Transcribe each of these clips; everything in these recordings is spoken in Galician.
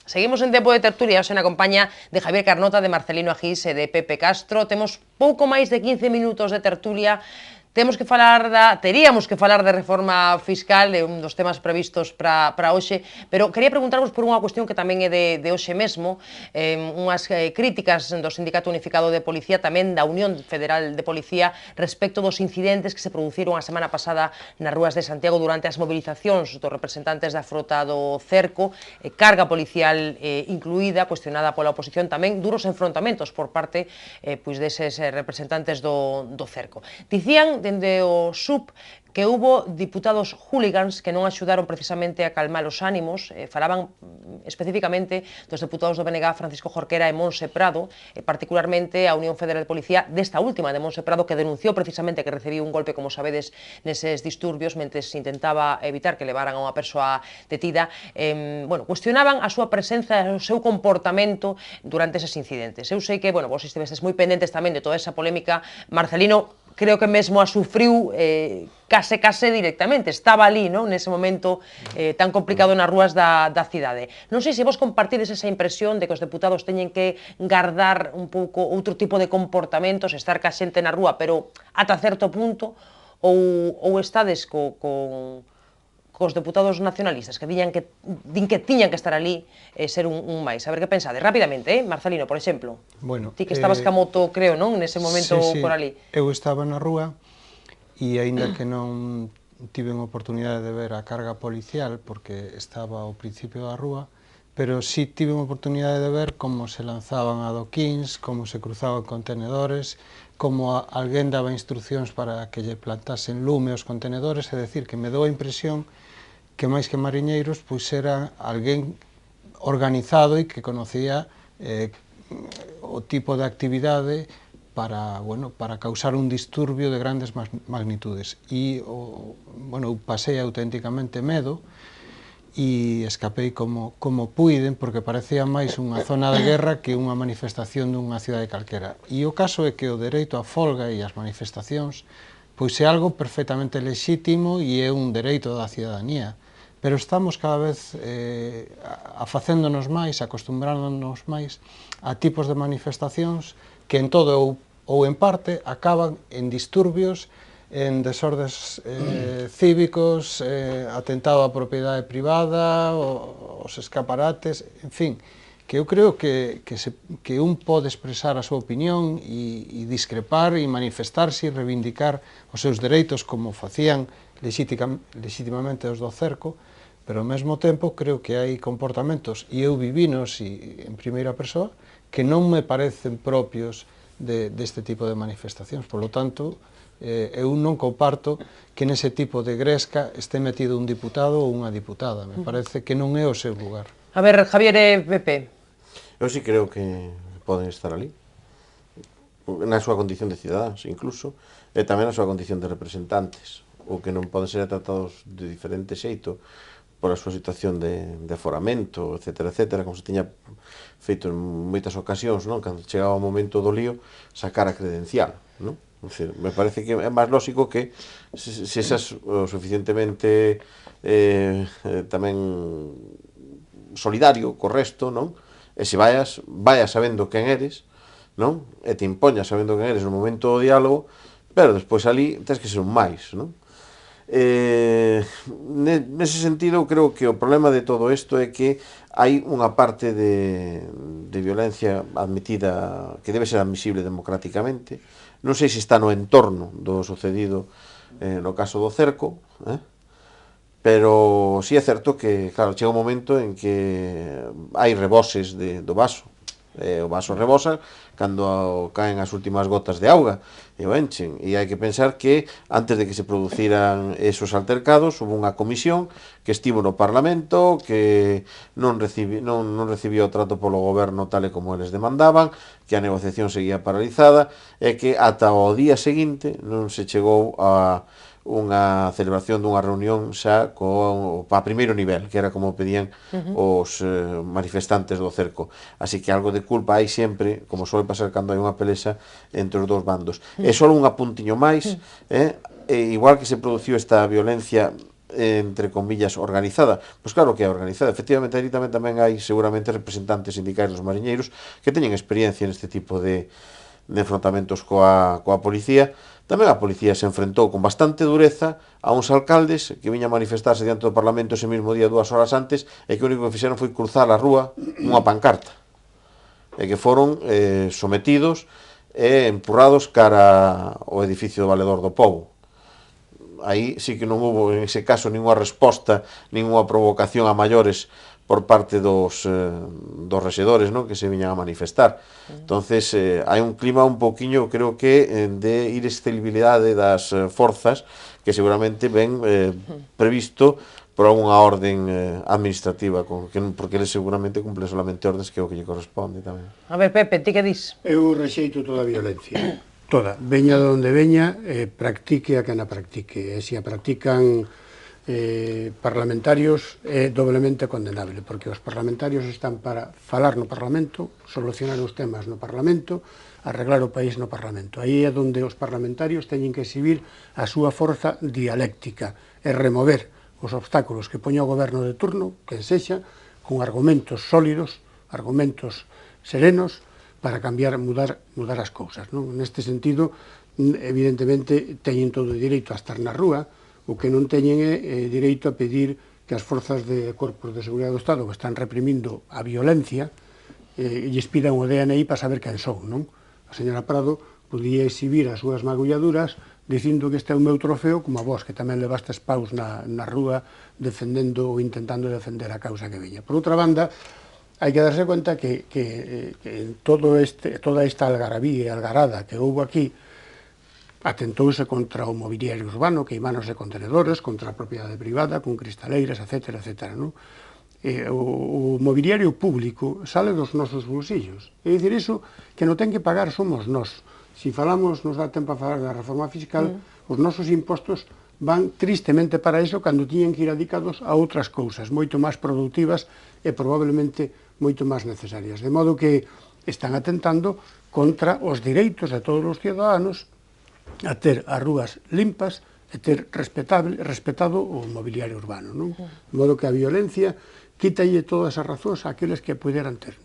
Seguimos en tempo de tertulia, hoxe na compañía de Javier Carnota, de Marcelino Agís e de Pepe Castro. Temos pouco máis de 15 minutos de tertulia. Teríamos que falar de reforma fiscal, de un dos temas previstos para hoxe, pero quería preguntarvos por unha cuestión que tamén é de hoxe mesmo, unhas críticas do Sindicato Unificado de Policía, tamén da Unión Federal de Policía, respecto dos incidentes que se produciron a semana pasada nas rúas de Santiago durante as movilizacións dos representantes da frota do Cerco, carga policial incluída, cuestionada pola oposición, tamén duros enfrontamentos por parte deses representantes do Cerco. Dicían dende o SUP que hubo diputados hooligans que non axudaron precisamente a calmar os ánimos, falaban especificamente dos deputados do BNG Francisco Jorquera e Monse Prado, particularmente a Unión Federal de Policía desta última de Monse Prado, que denunciou precisamente que recibiu un golpe, como sabedes, neses disturbios, mentres intentaba evitar que levaran a unha persoa detida. Cuestionaban a súa presenza e o seu comportamento durante eses incidentes. Eu sei que, vos estivestes moi pendentes tamén de toda esa polémica. Marcelino creo que mesmo a sufriu case directamente, estaba ali, non, nese momento tan complicado nas rúas da cidade. Non sei se vos compartides esa impresión de que os deputados teñen que guardar un pouco outro tipo de comportamentos, estar ca xente na rúa, pero ata certo punto, ou estades cos deputados nacionalistas que din que tiñan que estar ali e ser un máis. A ver que pensades, rapidamente, Marcelino, por exemplo. Bueno, ti que estabas ca moto, creo, non, nese momento por ali. Eu estaba na rúa e aínda que non tiven oportunidade de ver a carga policial porque estaba ao principio da rúa, pero sí tiven oportunidade de ver como se lanzaban adoquíns, como se cruzaban contenedores, como alguén daba instruccións para que lle plantasen lume aos contenedores, é dicir, que me dou a impresión que máis que mariñeiros, pois era alguén organizado e que conocía o tipo de actividade para causar un disturbio de grandes magnitudes. E, pasei auténticamente medo e escapei como puiden, porque parecía máis unha zona de guerra que unha manifestación dunha cidade calquera. E o caso é que o dereito á folga e as manifestacións pois é algo perfectamente lexítimo e é un dereito da cidadanía, pero estamos cada vez afacéndonos máis, acostumbrándonos máis a tipos de manifestacións que en todo ou en parte acaban en disturbios, en desordes cívicos, atentado á propiedade privada, os escaparates, en fin, que eu creo que un pode expresar a súa opinión e discrepar e manifestarse e reivindicar os seus dereitos como facían legitimamente os do Cerco, pero ao mesmo tempo creo que hai comportamentos, e eu vivinos en primeira persoa, que non me parecen propios deste tipo de manifestacións. Por lo tanto, eu non comparto que nese tipo de gresca este metido un diputado ou unha diputada. Me parece que non é o seu lugar. A ver, Javier e Pepe. Eu sí creo que poden estar ali, na súa condición de cidadáns, incluso, e tamén na súa condición de representantes, ou que non poden ser tratados de diferente xeito por a súa situación de aforamento, etcétera, como se tiña feito en moitas ocasións, non? Cando chegaba o momento do lío, sacar a credencial, non? Me parece que é máis lógico que se esas o suficientemente tamén solidario co resto, non? E se vayas sabendo quen eres, non? E te impoñas sabendo quen eres no momento do diálogo, pero despois ali tens que ser un máis, non? Nese sentido, creo que o problema de todo isto é que hai unha parte de violencia admitida que debe ser admisible democráticamente. Non sei se está no entorno do sucedido no caso do Cerco, pero si é certo que, claro, chega un momento en que hai reboses do vaso. O vaso rebosa cando caen as últimas gotas de auga e o enchen, e hai que pensar que antes de que se produciran esos altercados houve unha comisión que estivo no Parlamento, que non recibiu o trato polo goberno tal e como eles demandaban, que a negociación seguía paralizada e que ata o día seguinte non se chegou a unha celebración dunha reunión xa a primeiro nivel, que era como pedían os manifestantes do Cerco. Así que algo de culpa hai sempre, como suele pasar cando hai unha pelexa entre os dous bandos. E só un apuntiño máis, igual que se produciu esta violencia entre comillas, organizada. Pois claro que é organizada. Efectivamente, aí tamén hai seguramente representantes sindicais dos mariñeiros que teñen experiencia neste tipo de enfrontamentos coa policía. Tamén a policía se enfrentou con bastante dureza a uns alcaldes que viñan a manifestarse diante do Parlamento ese mismo día 2 horas antes e que o único que fixeron foi cruzar a rúa unha pancarta e que foron sometidos e empurrados cara ao edificio do Valedor do Pobo. Aí sí que non houve, en ese caso, ninguna resposta, ninguna provocación a maiores por parte dos rexedores, non, que se viñan a manifestar. Entonces, hai un clima un poquinho, creo que, de irestabilidade das forzas que seguramente ven previsto por unha orden administrativa, porque eles seguramente cumplen solamente ordes que é o que lle corresponde tamén. A ver, Pepe, ti que dis? Eu rexeito toda a violencia. Toda, veña de onde veña, practique a que na practique. E se a practican parlamentarios é doblemente condenable, porque os parlamentarios están para falar no Parlamento, solucionar os temas no Parlamento, arreglar o país no Parlamento. Aí é onde os parlamentarios teñen que exhibir a súa forza dialéctica e remover os obstáculos que poña o goberno de turno, que sexa, con argumentos sólidos, argumentos serenos, para cambiar, mudar as cousas, non? Neste sentido, evidentemente, teñen todo o direito a estar na rúa, o que non teñen é direito a pedir que as forzas de corpos de seguridade do Estado que están reprimindo a violencia lles pidan o DNI para saber quen son, non? A señora Prado podía exhibir as súas magulladuras dicindo que este é o meu trofeo, como a vos, que tamén levastes paus na rúa defendendo ou intentando defender a causa que veña. Por outra banda, hai que darse cuenta que toda esta algarabía e algarada que houve aquí atentouse contra o mobiliario urbano, queimáronse contenedores, contra a propiedade privada, con cristaleiras, etc. Non? O mobiliario público sale dos nosos bolsillos. É dicir, iso que non ten que pagar somos nós. Se falamos, nos dá tempo a falar da reforma fiscal, os nosos impostos van tristemente para iso cando tiñen que ir dedicados a outras cousas, moito máis productivas e probablemente moito máis necesarias. De modo que están atentando contra os direitos de todos os ciudadanos a ter as rúas limpas e ter respetado o mobiliario urbano, non? De modo que a violencia quítalle todas as razóns àqueles que puderan ter.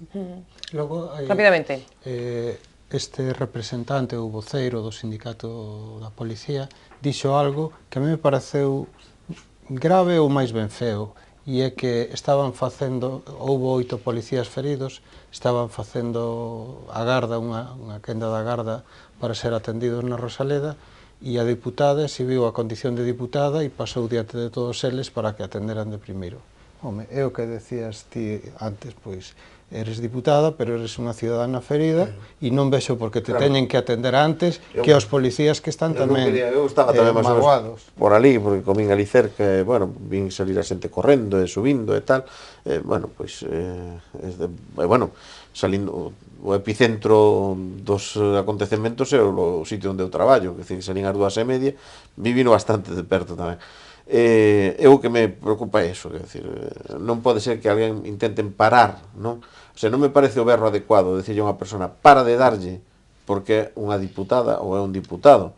Logo, Rapidamente. Este representante ou voceiro do sindicato da policía dixo algo que a mí me pareceu grave ou máis ben feo, e é que estaban facendo, houve 8 policías feridos, estaban facendo a garda, unha quenda da garda para ser atendidos na Rosaleda, e a diputada exhibiu a condición de diputada e pasou diante de todos eles para que atenderan de primeiro. Home, é o que decías ti antes, pois, eres diputada, pero eres unha ciudadana ferida e non vexo porque te teñen que atender antes que aos policías que están tamén magoados. Por ali, porque comín ali cerca, bueno, vin salir a xente correndo e subindo e tal, bueno, pois, bueno, salindo o epicentro dos acontecementos é o sitio onde eu traballo, que salín ás 2:30, vivino bastante de perto tamén. O que me preocupa é iso, non pode ser que alguén intenten parar, non? O sea, non me parece o berro adecuado decirle a unha persona para de darlle porque é unha diputada ou é un diputado,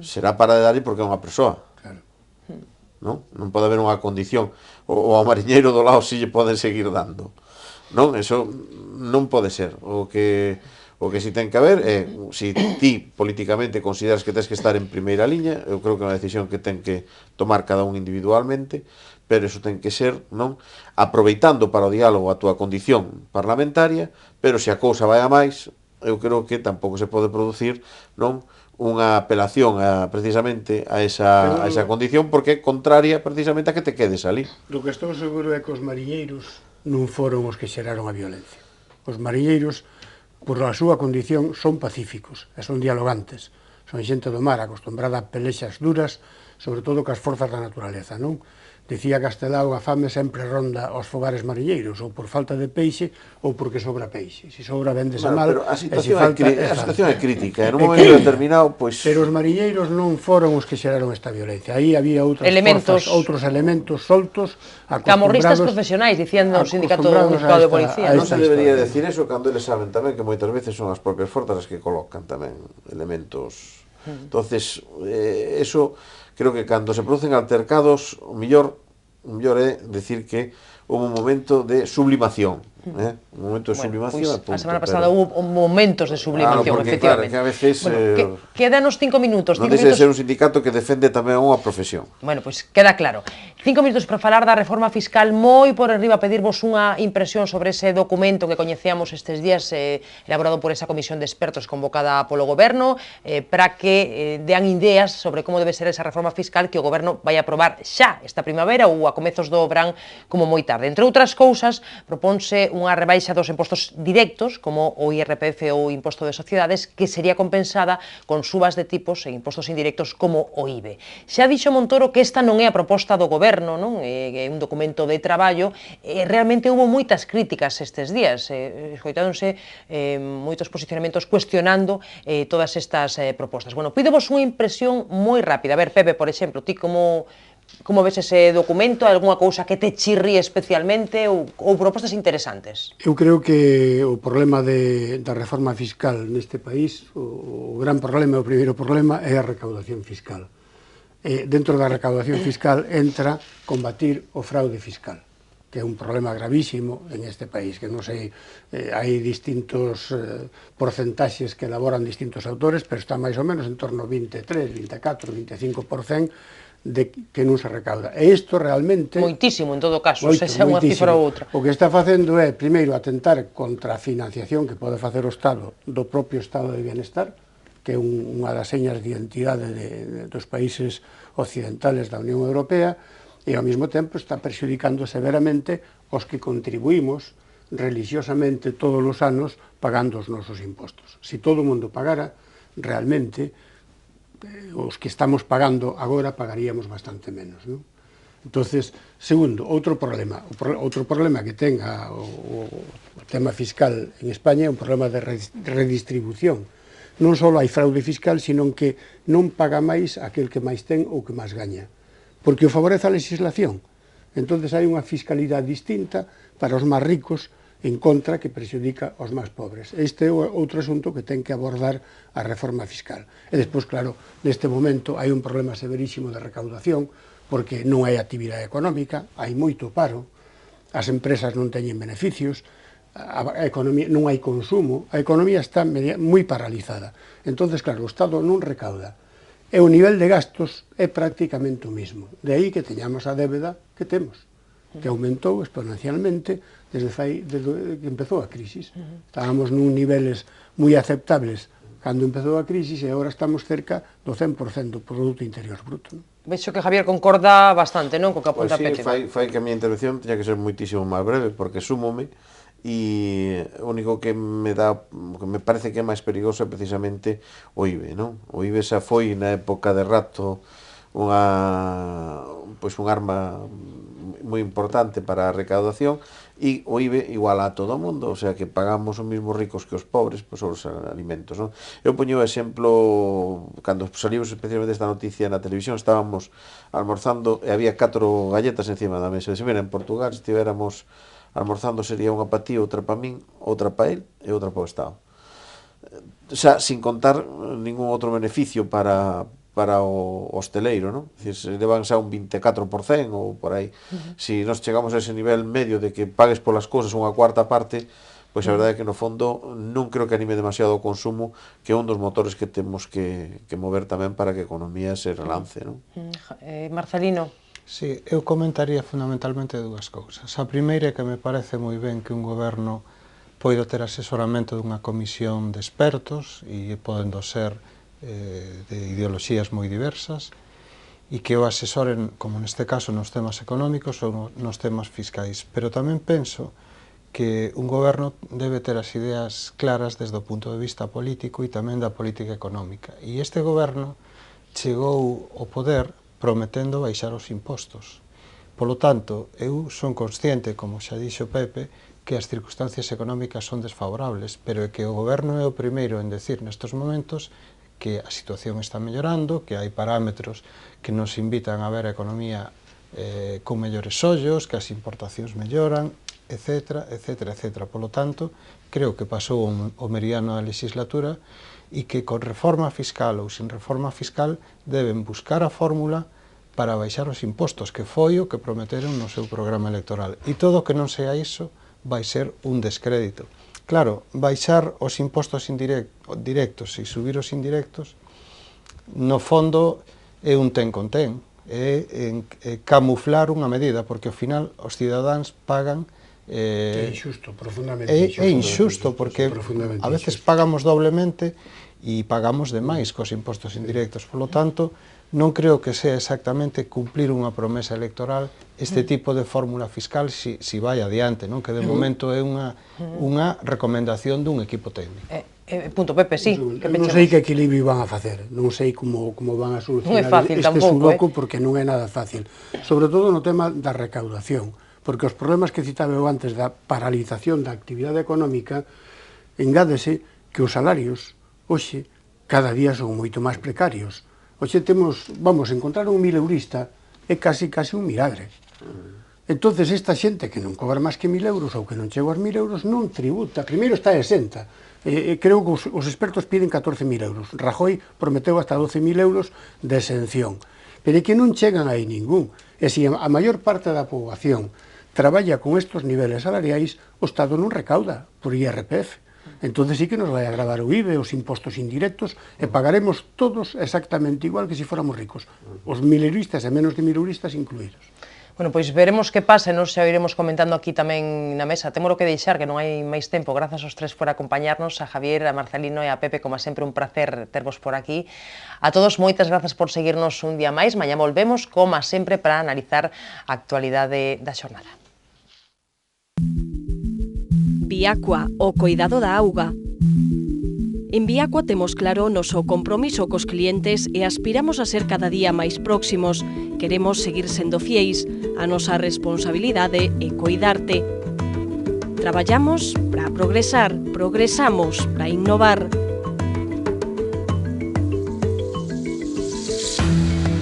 será para de darlle porque é unha persoa, non? Non pode haber unha condición, ou ao mariñeiro do lado si lle poden seguir dando, non? Eso non pode ser. O que si ten que haber é, se ti políticamente consideras que tens que estar en primeira liña, eu creo que é unha decisión que ten que tomar cada un individualmente, pero eso ten que ser, non, aproveitando para o diálogo a túa condición parlamentaria, pero se a cousa vai a máis, eu creo que tampouco se pode producir, non, unha apelación precisamente a esa condición, porque é contraria precisamente a que te quedes ali. Do que estou seguro é que os mariñeiros non foron os que xeraron a violencia. Os mariñeiros, por a súa condición, son pacíficos e son dialogantes. Son xente do mar acostumbrada a pelexas duras, sobre todo cas forzas da naturaleza, non? Dicía Castelao, a fame sempre ronda aos fogares mariñeiros, ou por falta de peixe, ou porque sobra peixe. Se sobra vendese mal, pero a situación é crítica, en un momento determinado, pois... Pero os mariñeiros non foron os que xeraron esta violencia. Aí había outros elementos soltos, camorristas profesionais, dicendo o Sindicato Único de Policía. Non se debería decir eso cando eles saben tamén que moitas veces son as propias forzas as que colocan tamén elementos. Entonces, eso creo que cando se producen altercados, o mellor é decir que houve un momento de sublimación, un momento de sublimación, a semana pasada hubo momentos de sublimación, porque, efectivamente. Claro, que a veces quédanos 5 minutos. non deixa de ser un sindicato que defende tamén unha profesión. Bueno, pois queda claro. 5 minutos para falar da reforma fiscal, moi por arriba pedirvos unha impresión sobre ese documento que coñecíamos estes días, elaborado por esa comisión de expertos convocada polo Goberno, para que dean ideas sobre como debe ser esa reforma fiscal que o Goberno vai aprobar xa esta primavera ou a comezos do verán como moi tarde. Entre outras cousas, proponse unha rebaixa dos impostos directos, como o IRPF ou o imposto de sociedades, que sería compensada con subas de tipos e impostos indirectos como o IBE. Xa dixo Montoro que esta non é a proposta do Goberno, non? É un documento de traballo, realmente houve moitas críticas estes días, escoitáronse moitos posicionamentos cuestionando todas estas propostas. Bueno, pídevos unha impresión moi rápida. A ver, Pepe, por exemplo, ti como ves ese documento? Alguna cousa que te chirríe especialmente ou propostas interesantes? Eu creo que o problema da reforma fiscal neste país, o gran problema, o primeiro problema, é a recaudación fiscal. Dentro da recaudación fiscal entra combatir o fraude fiscal, que é un problema gravísimo en este país, que non sei, hai distintos porcentaxes que elaboran distintos autores, pero está máis ou menos en torno ao 23, 24, 25% de que non se recauda. E isto realmente... Moitísimo, en todo caso, se xa unha cifra ou outra. O que está facendo é, primeiro, atentar contra a financiación que pode facer o Estado do propio Estado de Bienestar, que é unha das señas de identidade dos países occidentales da Unión Europea, e ao mesmo tempo está perxudicando severamente os que contribuímos religiosamente todos os anos pagando os nosos impostos. Se todo o mundo pagara, realmente, os que estamos pagando agora pagaríamos bastante menos, non? Entonces, segundo, outro problema que ten o tema fiscal en España é un problema de redistribución. Non só hai fraude fiscal, sino que non paga máis aquel que máis ten ou que máis gaña, porque o favorece a legislación. Entonces hai unha fiscalidade distinta para os máis ricos en contra que prexudica aos máis pobres. Este é outro asunto que ten que abordar a reforma fiscal. E despois, claro, neste momento hai un problema severísimo de recaudación, porque non hai actividade económica, hai moito paro, as empresas non teñen beneficios, a economía, non hai consumo, a economía está moi paralizada. Entonces, claro, o Estado non recauda. E o nivel de gastos é prácticamente o mismo. De aí que teñamos a débeda que temos, que aumentou exponencialmente desde que empezou a crisis. Estábamos nun niveles moi aceptables cando empezou a crisis e agora estamos cerca do 100% do Produto Interior Bruto. Vexo que Javier concorda bastante, non? Co que apunta Pepe. Fai que a miña intervención teña que ser moitísimo máis breve, porque súmome, e o único que me parece que é máis perigoso é precisamente o IBE, non? O IBE xa foi na época de Rato unha arma moi importante para a recaudación, e o IBE iguala a todo o mundo, o sea que pagamos os mesmos ricos que os pobres sobre os alimentos, non? Eu poño o exemplo, cando salimos especialmente esta noticia na televisión, estábamos almorzando e había 4 galletas encima da mesa. Se mira, en Portugal, se estiveramos almorzando, sería unha para ti, outra para min, outra para el e outra para o Estado. Xa, sin contar ningún outro beneficio para o hosteleiro, non? Se levan xa un 24% ou por aí. Se nós chegamos a ese nivel medio de que pagues polas cousas unha cuarta parte, pois a verdade é que no fondo non creo que anime demasiado o consumo, que é un dos motores que temos que mover tamén para que a economía se relance, non? Marcelino. Sí, eu comentaría fundamentalmente dúas cousas. A primeira é que me parece moi ben que un goberno poida ter asesoramento dunha comisión de expertos, e podendo ser de ideoloxías moi diversas, e que o asesoren, como neste caso, nos temas económicos ou nos temas fiscais. Pero tamén penso que un goberno debe ter as ideas claras desde o punto de vista político e tamén da política económica. E este goberno chegou ao poder prometendo baixar os impostos. Polo tanto, eu son consciente, como xa dixo Pepe, que as circunstancias económicas son desfavorables, pero é que o goberno é o primeiro en decir nestes momentos que a situación está mellorando, que hai parámetros que nos invitan a ver a economía con mellores ollos, que as importacións melloran, etcétera, etcétera, etcétera. Por lo tanto, creo que pasou o meridiano da legislatura e que con reforma fiscal ou sin reforma fiscal deben buscar a fórmula para baixar os impostos, que foi o que prometeron no seu programa electoral. E todo o que non sea iso vai ser un descrédito. Claro, baixar os impostos directos e subir os indirectos, no fondo, é un ten con ten, é camuflar unha medida, porque ao final os cidadáns pagan... É injusto, profundamente injusto. É injusto, porque a veces pagamos doblemente e pagamos demais cos impostos indirectos. Por lo tanto, non creo que sea exactamente cumplir unha promesa electoral este tipo de fórmula fiscal si vai adiante, non? Que de momento é unha recomendación dun equipo técnico. Punto, Pepe, sí. Non sei que equilibrio van a facer, non sei como van a solucionar este sudoku, porque non é nada fácil. Sobre todo no tema da recaudación, porque os problemas que citaba eu antes da paralización da actividade económica, engádese que os salarios, hoxe, cada día son moito máis precarios. Hoxe temos, vamos, encontrar un 1000 eurista é casi un milagre. Entonces esta xente que non cobra máis que 1000 euros ou que non chega aos 1000 euros non tributa, primeiro está exenta. Creo que os expertos piden 14.000 euros. Rajoy prometeu hasta 12.000 euros de exención. Pero é que non chegan aí ningún. E se a maior parte da poboación traballa con estos niveles salariais, o Estado non recauda por IRPF. Entonces sí que nos vai a gravar o IVE, os impostos indirectos, e pagaremos todos exactamente igual que se fóramos ricos. Os mileuristas e menos de mileuristas incluídos. Bueno, pois veremos que pasa, nos xa iremos comentando aquí tamén na mesa. Témolo que deixar, que non hai máis tempo. Grazas aos tres por acompañarnos, a Javier, a Marcelino e a Pepe, como sempre un placer tervos por aquí. A todos, moitas grazas por seguirnos un día máis. Mañá volvemos, como sempre, para analizar a actualidade da xornada. Viacua, o coidado da auga. En Viacua temos claro o noso compromiso cos clientes e aspiramos a ser cada día máis próximos. Queremos seguir sendo fieis, a nosa responsabilidade é coidarte. Traballamos para progresar, progresamos para innovar.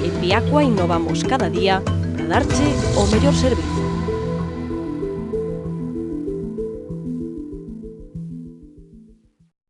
En Viacua innovamos cada día para darche o mellor servizo.